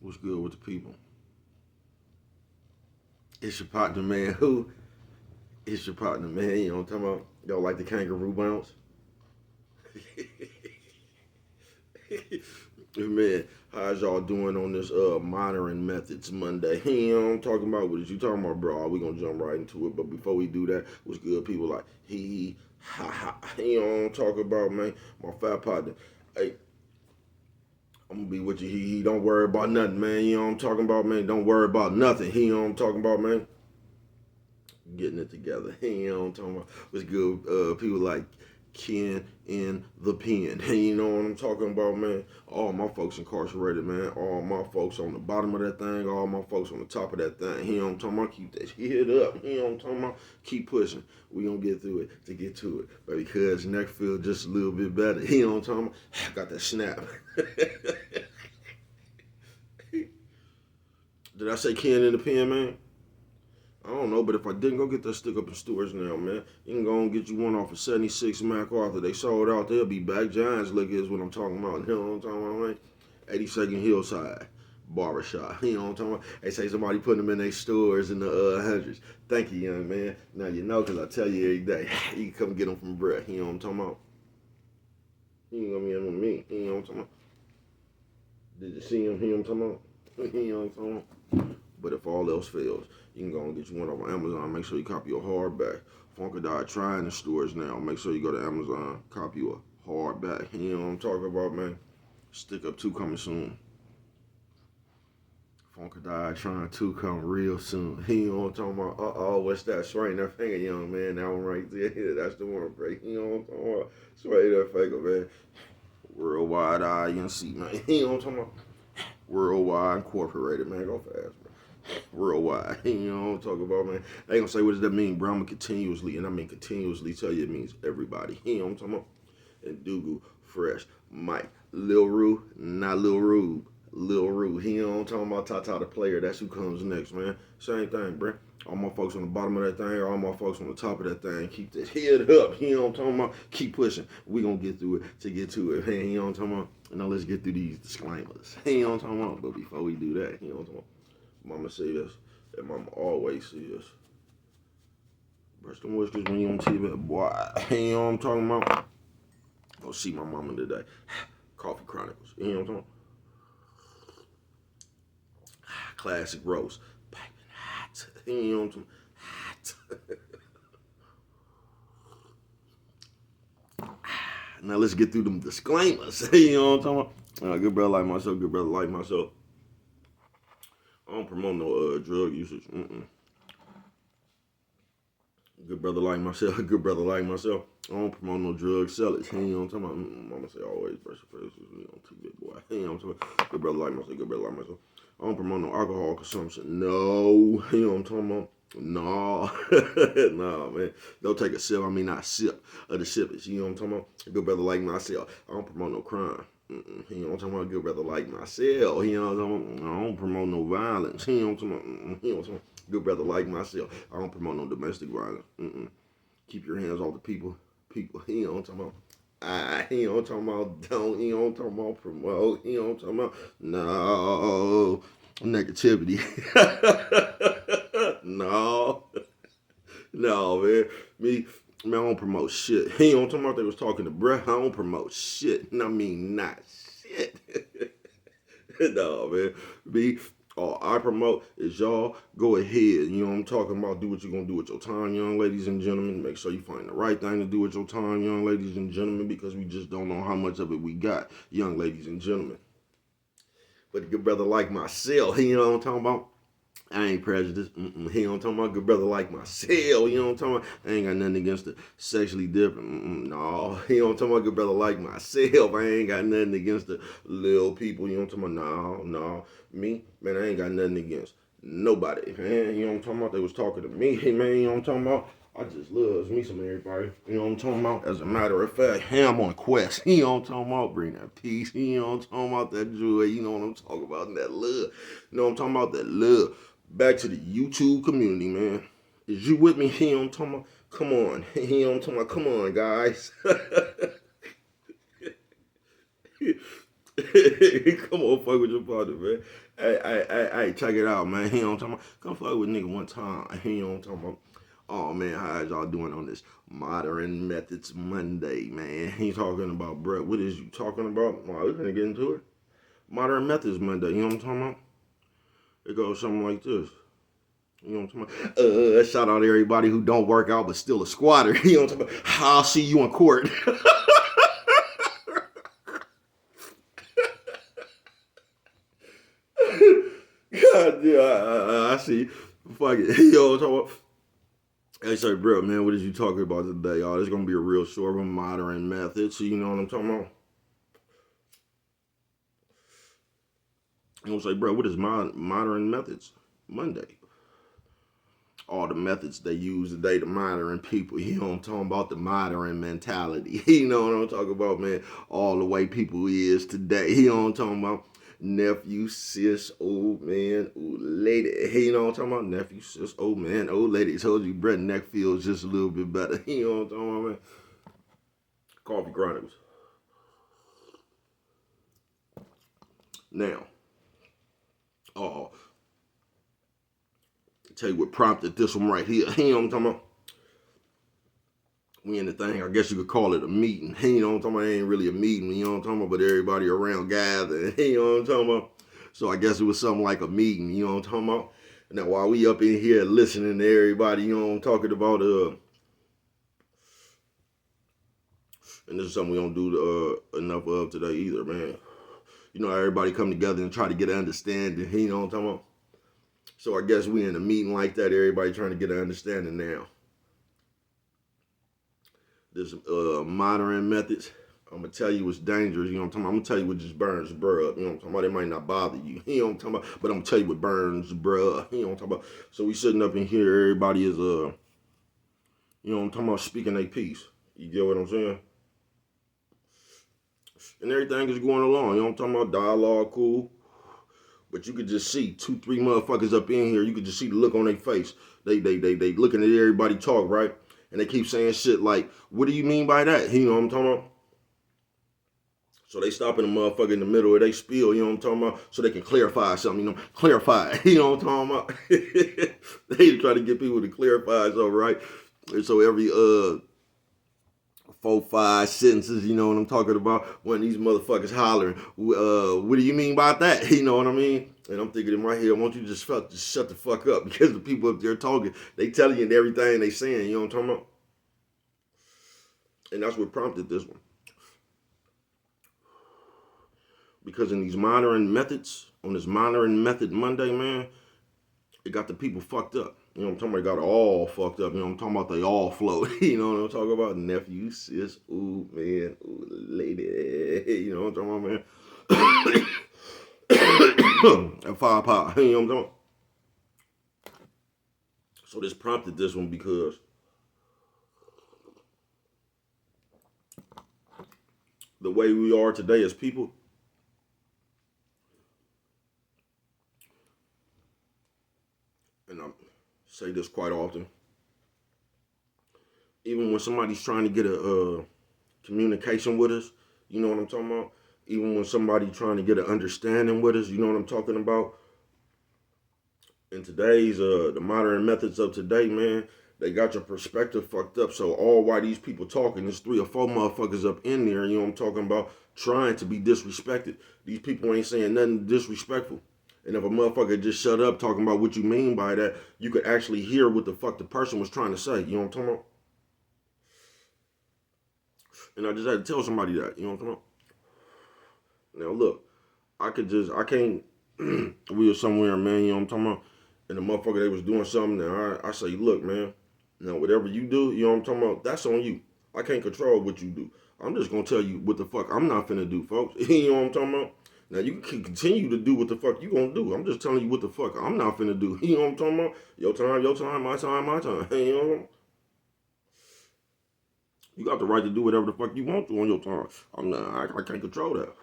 What's good with the people? It's your partner, man. Who? It's your partner, man. You know what I'm talking about? Y'all like the kangaroo bounce? Man, how's y'all doing on this monitoring methods Monday? You know what I'm talking about? What is you talking about, bro? We gonna jump right into it. But before we do that, what's good, people? Like he, ha ha. You know what I'm talking about, man? My fat partner. Hey, I'm gonna be with you. He don't worry about nothing, man. You know what I'm talking about, man? Don't worry about nothing. You know what I'm talking about, man? Getting it together. You know what I'm talking about? What's good? People like Ken in the pen. You know what I'm talking about, man? All my folks incarcerated, man. All my folks on the bottom of that thing. All my folks on the top of that thing. You know what I'm talking about? Keep that head up. You know what I'm talking about? Keep pushing. We gonna get through it to get to it. But because neck feel just a little bit better. You know what I'm talking about? Got that snap. Did I say Ken in the pen, man? I don't know, but if I didn't, go get that stick up in Stewart's now, man. You can go and get you one off of 76 MacArthur. They sold out. They'll be back. Giants liquor is what I'm talking about. You know what I'm talking about, man? 82nd Hillside Barbershop. You know what I'm talking about? They say somebody put them in their stores in the hundreds. Thank you, young man. Now you know, because I tell you every day. You can come get them from Brett. You know what I'm talking about? You ain't gonna be in with me. You know what I'm talking about? Did you see him? You know what I'm talking about? You know what I'm talking about? But if all else fails, you can go and get you one off of Amazon. Make sure you copy a hardback. Funkadai trying the stores now. Make sure you go to Amazon, copy a hardback. You know what I'm talking about, man? Stick Up 2 coming soon. Funkadai trying to come real soon. You know what I'm talking about? Uh-oh, what's that? Straighten that finger, young man. That one right there. That's the one, break. You know what I'm talking about? Straighten that finger, man. Worldwide INC, man. You know what I'm talking about? Worldwide Incorporated, man. Go fast, bro. Worldwide. You know what I'm talking about, man. They gonna say, what does that mean, bro? I'm gonna continuously, and I mean continuously tell you it means everybody. You know what I'm talking about? And Dougal, Fresh, Mike, Lil Rue, not Lil Rube. Lil Rue. You know what I'm talking about? Tata the player. That's who comes next, man. Same thing, bro. All my folks on the bottom of that thing, all my folks on the top of that thing. Keep that head up. You know what I'm talking about? Keep pushing. We gonna get through it to get to it. Hey, you know what I'm talking about? Now let's get through these disclaimers. You know what I'm talking about? But before we do that, you know what I'm talking about? Mama say this, and mama always say this. Brush them whiskers when you on TV, boy. You know what I'm talking about? Go see my mama today. Coffee Chronicles. You know what I'm talking about? Classic roast. Piping hot. You know what I'm talking about? Hot. Now let's get through them disclaimers. You know what I'm talking about? Good brother like myself, good brother like myself. I don't promote no drug usage. Good brother like myself, good brother like myself. I don't promote no drug sellers. You know what I'm talking about? Mama say always brush your face with me on TV, boy. You know what I'm talking about? Good brother like myself, good brother like myself. I don't promote no alcohol consumption. No. You know what I'm talking about? No. No, man. Don't take a sip. I mean, not sip of the sippers. You know what I'm talking about? Good brother like myself. I don't promote no crime. You know what I'm talking about? Good brother like myself. You know what I'm talking about? I don't promote no violence. You know what I'm talking about? You know what I'm talking about? Good brother like myself. I don't promote no domestic violence. Keep your hands off the people. People. You know what I'm talking about? You know what I'm talking about? Don't. You know what I'm talking about? Promote. You know what I'm talking about? No. Negativity. No. No, man. Man, I don't promote shit. You know what I'm talking about? They was talking to bruh. I don't promote shit. I mean, not shit. No, man. Me, all I promote is y'all go ahead. You know what I'm talking about? Do what you're going to do with your time, young ladies and gentlemen. Make sure you find the right thing to do with your time, young ladies and gentlemen, because we just don't know how much of it we got, young ladies and gentlemen. But a good brother like myself, you know what I'm talking about? I ain't prejudiced. He don't talking about good brother like myself. You know what I'm talking about? I ain't got nothing against the sexually different. No. He don't talking about good brother like myself. I ain't got nothing against the little people. You know what I'm talking about? No. Me, man, I ain't got nothing against nobody. Man, you know what I'm talking about? They was talking to me. Hey, man, you know what I'm talking about? I just loves me some everybody. You know what I'm talking about? As a matter of fact, hey, I'm on a quest. You know what I'm talking about? Bring that peace. You know what I'm talking about? That joy. You know what I'm talking about? That love. You know what I'm talking about? That love. Back to the YouTube community, man. Is you with me? He on talking about, come on. He on talking about, come on, guys. Come on, fuck with your partner, man. Hey, check it out, man. He on talking about, come fuck with nigga one time. He on talking about, oh man, how is y'all doing on this Modern Methods Monday, man? He talking about, bro, what is you talking about? Well, we're gonna get into it. Modern Methods Monday, you know what I'm talking about? It goes something like this. You know what I'm talking about? Shout out to everybody who don't work out but still a squatter. You know what I'm talking about? I'll see you in court. God, yeah, I see. Fuck it. Yo, talk about. Hey, say, bro, man, what is you talking about today, y'all? This is gonna be a real short one, Modern Methods. So you know what I'm talking about? I'm gonna say, bro, what is Modern Methods Monday? All the methods they use today to modern people. You know what I'm talking about? The modern mentality. You know what I'm talking about, man? All the way people is today. You know what I'm talking about? Nephew, sis, old man, old lady. Hey, you know what I'm talking about? Nephew, sis, old man, old lady. Told you Brett neck feels just a little bit better. You know what I'm talking about, man? Coffee Chronicles. Now, oh, tell you what prompted this one right here. You know what I'm talking about? We in the thing, I guess you could call it a meeting. You know what I'm talking about? It ain't really a meeting, you know what I'm talking about? But everybody around gathered, you know what I'm talking about? So I guess it was something like a meeting, you know what I'm talking about? Now while we up in here listening to everybody, you know what I'm talking about, and this is something we don't do enough of today either, man. You know, everybody come together and try to get an understanding, you know what I'm talking about? So I guess we in a meeting like that, everybody trying to get an understanding now. This modern methods, I'm gonna tell you what's dangerous, you know what I'm talking about? I'm gonna tell you what just burns bruh up, you know what I'm talking about? It might not bother you, you know what I'm talking about? But I'm gonna tell you what burns bruh up, you know what I'm talking about? So we sitting up in here, everybody is you know what I'm talking about, speaking their piece. You get what I'm saying? And everything is going along, you know what I'm talking about? Dialogue cool. But you could just see 2, 3 motherfuckers up in here. You could just see the look on their face. They looking at everybody talk, right? And they keep saying shit like, what do you mean by that? You know what I'm talking about? So they stopping the motherfucker in the middle of they spiel, you know what I'm talking about? So they can clarify something, you know, clarify, you know what I'm talking about? They try to get people to clarify something, right? And so every 4, 5 sentences, you know what I'm talking about? When these motherfuckers hollering, what do you mean by that? You know what I mean? And I'm thinking in my head, won't you just shut the fuck up? Because the people up there talking, they telling you everything they saying, you know what I'm talking about? And that's what prompted this one. Because in these modern methods, on this modern method Monday, man, it got the people fucked up. You know what I'm talking about? It got all fucked up. You know what I'm talking about? They all float. You know what I'm talking about? Nephew, sis, ooh, man, ooh, lady. You know what I'm talking about, man? And five pie. You know what I'm talking about? So this prompted this one because the way we are today as people, and I say this quite often, even when somebody's trying to get a communication with us, you know what I'm talking about? Even when somebody trying to get an understanding with us, you know what I'm talking about? In today's the modern methods of today, man, they got your perspective fucked up. So all while these people talking, there's 3 or 4 motherfuckers up in there, you know what I'm talking about, trying to be disrespected. These people ain't saying nothing disrespectful. And if a motherfucker just shut up talking about what you mean by that, you could actually hear what the fuck the person was trying to say. You know what I'm talking about? And I just had to tell somebody that. You know what I'm talking about? Now look, I can't, we were somewhere, man, you know what I'm talking about? And the motherfucker, they was doing something, and I say, look, man, now whatever you do, you know what I'm talking about, that's on you. I can't control what you do. I'm just gonna tell you what the fuck I'm not finna do, folks. You know what I'm talking about? Now you can continue to do what the fuck you gonna do. I'm just telling you what the fuck I'm not finna do. You know what I'm talking about? Your time, my time, my time. You know what I'm talking about? You got the right to do whatever the fuck you want to on your time. I can't control that.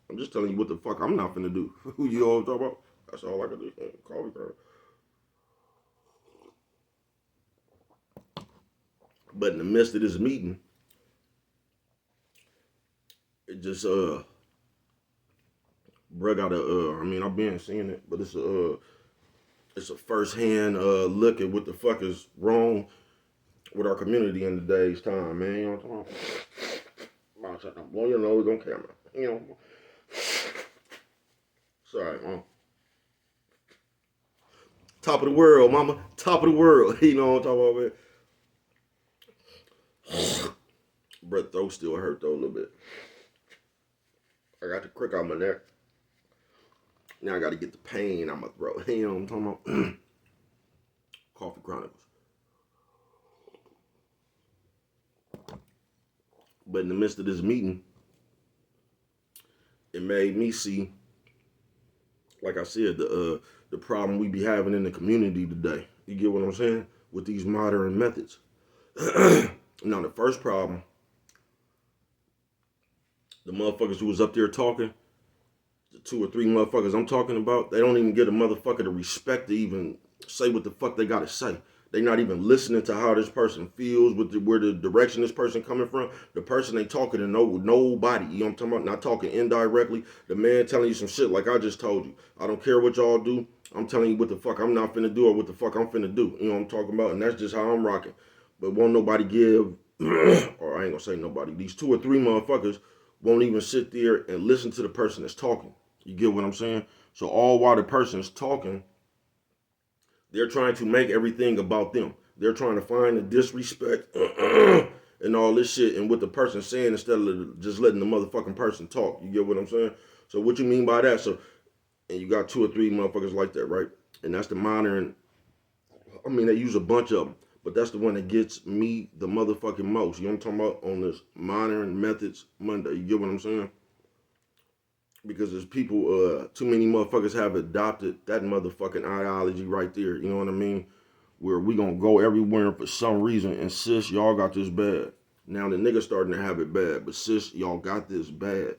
I'm just telling you what the fuck I'm not finna do. You know what I'm talking about? That's all I can do. Call me, bro. But in the midst of this meeting, it just Bruh got a, I mean, I've been seeing it, but it's a first-hand look at what the fuck is wrong with our community in today's time, man. You know what I'm talking about? Blow your nose on camera. You know. Sorry, mom. Top of the world, mama. Top of the world. You know what I'm talking about, man? Breath throat still hurt though a little bit. I got the crick out my neck. Now I got to get the pain out my throat. You know what I'm talking about? Coffee Chronicles. But in the midst of this meeting, it made me see, like I said, the problem we be having in the community today. You get what I'm saying? With these modern methods. Now, the first problem, the motherfuckers who was up there talking, the 2 or 3 motherfuckers I'm talking about, they don't even get a motherfucker the respect to even say what the fuck they gotta say. They not even listening to how this person feels, where the direction this person coming from. The person ain't talking to nobody. You know what I'm talking about? Not talking indirectly. The man telling you some shit like I just told you. I don't care what y'all do. I'm telling you what the fuck I'm not finna do or what the fuck I'm finna do. You know what I'm talking about? And that's just how I'm rocking. But won't nobody give, or I ain't gonna say nobody, these 2 or 3 motherfuckers won't even sit there and listen to the person that's talking. You get what I'm saying? So all while the person's talking, they're trying to make everything about them. They're trying to find the disrespect and all this shit and what the person's saying instead of just letting the motherfucking person talk. You get what I'm saying? So what you mean by that? So, and you got 2 or 3 motherfuckers like that, right? And that's the modern, I mean, they use a bunch of them, but that's the one that gets me the motherfucking most. You know what I'm talking about? On this Modern Methods Monday. You get what I'm saying? Because there's people, too many motherfuckers have adopted that motherfucking ideology right there. You know what I mean? Where we gonna go everywhere for some reason, and sis, y'all got this bad. Now the niggas starting to have it bad, but sis, y'all got this bad.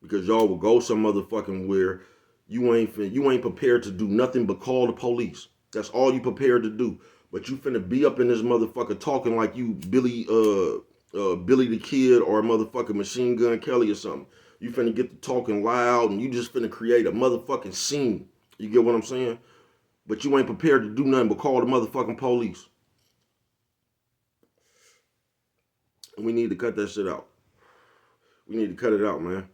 Because y'all will go some motherfucking where you ain't prepared to do nothing but call the police. That's all you prepared to do. But you finna be up in this motherfucker talking like you Billy the Kid or a motherfucking Machine Gun Kelly or something. You finna get to talking loud and you just finna create a motherfucking scene. You get what I'm saying? But you ain't prepared to do nothing but call the motherfucking police. And we need to cut that shit out. We need to cut it out, man.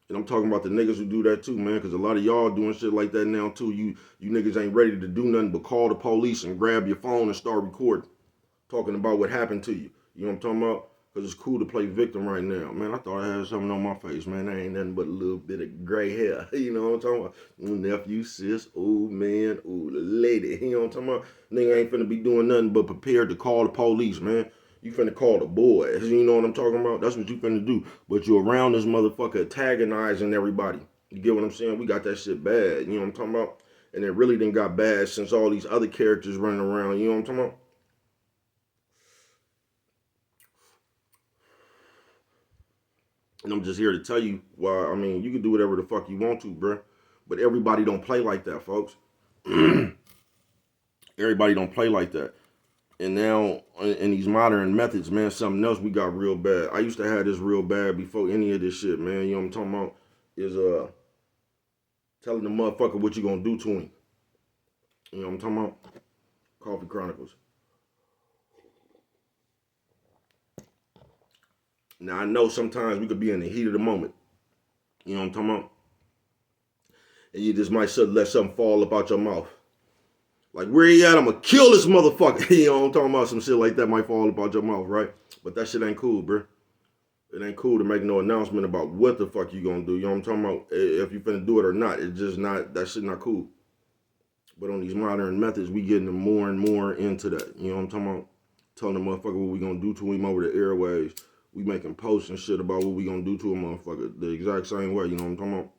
And I'm talking about the niggas who do that too, man, because a lot of y'all doing shit like that now too. You niggas ain't ready to do nothing but call the police and grab your phone and start recording. Talking about what happened to you. You know what I'm talking about? Because it's cool to play victim right now. Man, I thought I had something on my face, man. That ain't nothing but a little bit of gray hair. You know what I'm talking about? Ooh, nephew, sis, old man, ooh, lady. You know what I'm talking about? Nigga ain't finna be doing nothing but prepared to call the police, man. You finna call the boys. You know what I'm talking about? That's what you finna do. But you around this motherfucker antagonizing everybody. You get what I'm saying? We got that shit bad. You know what I'm talking about? And it really didn't got bad since all these other characters running around. You know what I'm talking about? And I'm just here to tell you why, I mean, you can do whatever the fuck you want to, bruh. But everybody don't play like that, folks. Everybody don't play like that. And now, in these modern methods, man, something else we got real bad. I used to have this real bad before any of this shit, man. You know what I'm talking about? Is telling the motherfucker what you gonna do to him. You know what I'm talking about? Coffee Chronicles. Now, I know sometimes we could be in the heat of the moment. You know what I'm talking about? And you just might let something fall up out your mouth. Like, where he at? I'm gonna kill this motherfucker. You know what I'm talking about? Some shit like that might fall up out your mouth, right? But that shit ain't cool, bro. It ain't cool to make no announcement about what the fuck you gonna do. You know what I'm talking about? If you finna do it or not. It's just not, that shit not cool. But on these modern methods, we getting more and more into that. You know what I'm talking about? Telling the motherfucker what we gonna do to him over the airways. We making posts and shit about what we gonna do to a motherfucker the exact same way. You know what I'm talking about?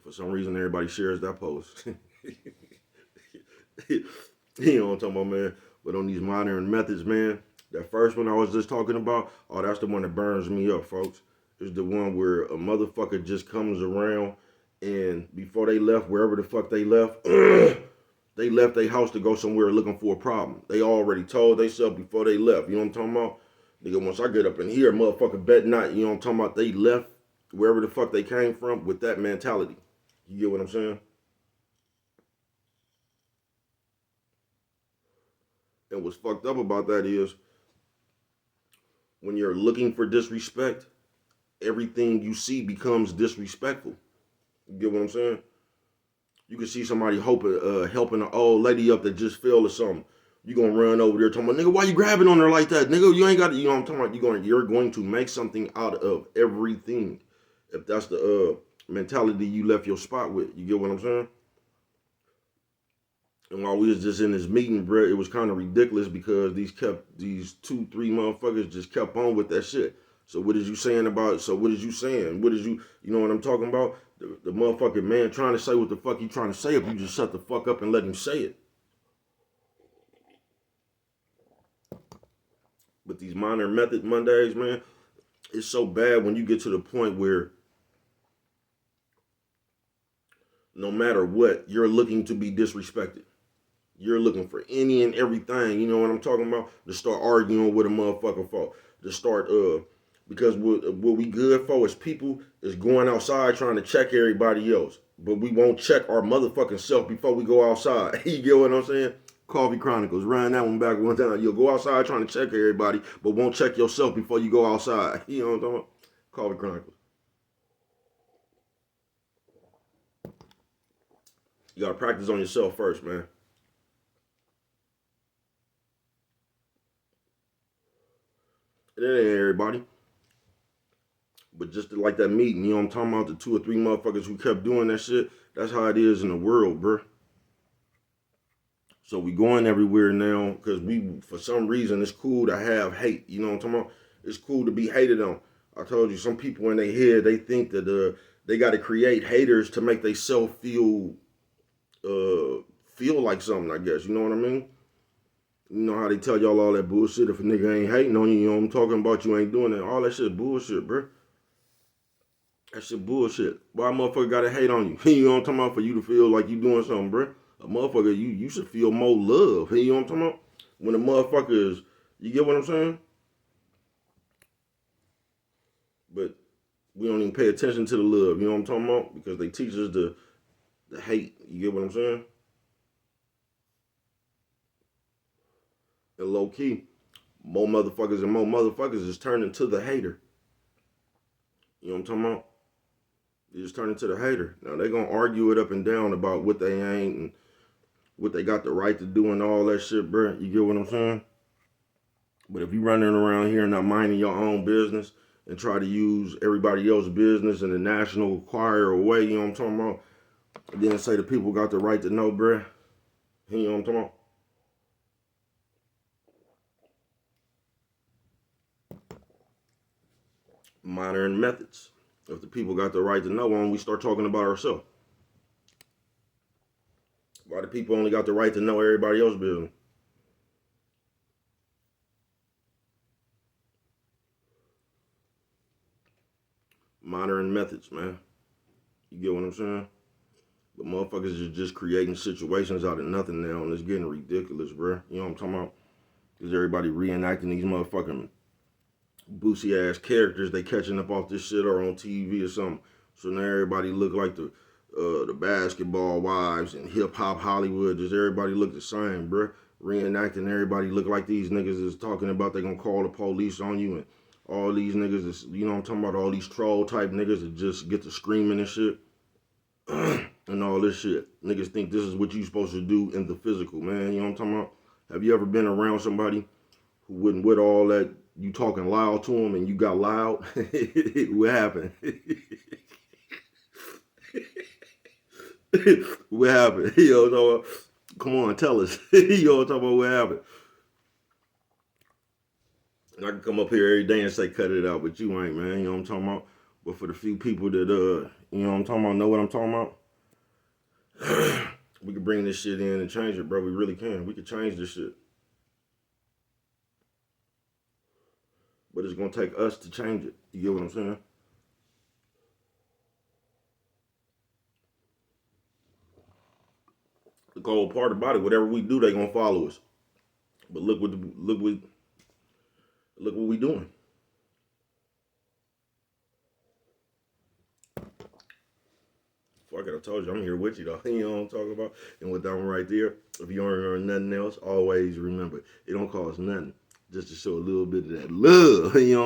For some reason, everybody shares that post. You know what I'm talking about, man? But on these modern methods, man, that first one I was just talking about, oh, that's the one that burns me up, folks. It's the one where a motherfucker just comes around and before they left, wherever the fuck they left, they left their house to go somewhere looking for a problem. They already told themselves before they left. You know what I'm talking about? Nigga, once I get up in here, motherfucker bet not, you know what I'm talking about, they left wherever the fuck they came from with that mentality. You get what I'm saying? And what's fucked up about that is when you're looking for disrespect, everything you see becomes disrespectful. You get what I'm saying? You can see somebody helping an old lady up that just fell or something. You gonna run over there talking about, nigga, why you grabbing on her like that? Nigga, you ain't got to, you know what I'm talking about? You're going to make something out of everything. If that's the mentality you left your spot with. You get what I'm saying? And while we was just in this meeting, bro, it was kind of ridiculous because these 2, 3 motherfuckers just kept on with that shit. So what is you saying about? So what is you saying? What is you? You know what I'm talking about? The motherfucking man trying to say what the fuck he trying to say. If you just shut the fuck up and let him say it. But these minor method Mondays, man, it's so bad when you get to the point where no matter what, you're looking to be disrespected. You're looking for any and everything, you know what I'm talking about, to start arguing with a motherfucker for. To start, because what we good for as people is going outside trying to check everybody else. But we won't check our motherfucking self before we go outside. You get what I'm saying? Coffee Chronicles, run that one back one time. You'll go outside trying to check everybody, but won't check yourself before you go outside. You know what I'm talking about? Coffee Chronicles. You gotta practice on yourself first, man. It ain't everybody. But just like that meeting, you know what I'm talking about? The 2 or 3 motherfuckers who kept doing that shit. That's how it is in the world, bro. So we going everywhere now because we, for some reason, it's cool to have hate. You know what I'm talking about? It's cool to be hated on. I told you, some people in their head, they think that they got to create haters to make themselves feel like something, I guess. You know what I mean? You know how they tell y'all all that bullshit. If a nigga ain't hating on you, you know what I'm talking about, you ain't doing that. All that shit bullshit, bro. That shit bullshit. Why a motherfucker gotta hate on you? You know what I'm talking about? For you to feel like you doing something, bro. A motherfucker, you should feel more love. You know what I'm talking about? When a motherfucker is, you get what I'm saying? But we don't even pay attention to the love. You know what I'm talking about? Because they teach us the hate. You get what I'm saying? And low key, more motherfuckers is turning to the hater. You know what I'm talking about? They just turn into the hater. Now they gonna argue it up and down about what they ain't and what they got the right to do and all that shit, bro. You get what I'm saying? But if you running around here and not minding your own business and try to use everybody else's business in the national choir way, you know what I'm talking about? And then say the people got the right to know, bro. You know what I'm talking about? Modern methods. If the people got the right to know, why don't we start talking about ourselves? Why the people only got the right to know everybody else's business? Modern methods, man. You get what I'm saying? But motherfuckers is just creating situations out of nothing now, and it's getting ridiculous, bro. You know what I'm talking about? Because everybody reenacting these motherfucking boosie ass characters they catching up off this shit or on TV or something. So now everybody look like the basketball wives and hip hop Hollywood. Does everybody look the same, bro? Reenacting everybody look like these niggas is talking about they gonna call the police on you and all these niggas is, you know what I'm talking about, all these troll type niggas that just get to screaming and shit. And all this shit. Niggas think this is what you supposed to do in the physical, man. You know what I'm talking about? Have you ever been around somebody who wouldn't with all that, you talking loud to them and you got loud? What happened? What happened? You know, come on, tell us. You know what I'm talking about? What happened? And I can come up here every day and say cut it out, but you ain't, man. You know what I'm talking about? But for the few people that you know what I'm talking about, know what I'm talking about, we can bring this shit in and change it, bro. We really can. We can change this shit. But it's gonna take us to change it. You get what I'm saying? The cold part about it, whatever we do, they gonna follow us. But look what Look what we doing. Fuck it, I told you I'm here with you though. You know what I'm talking about? And with that one right there, if you don't remember nothing else, always remember it don't cost nothing just to show a little bit of that love. You know.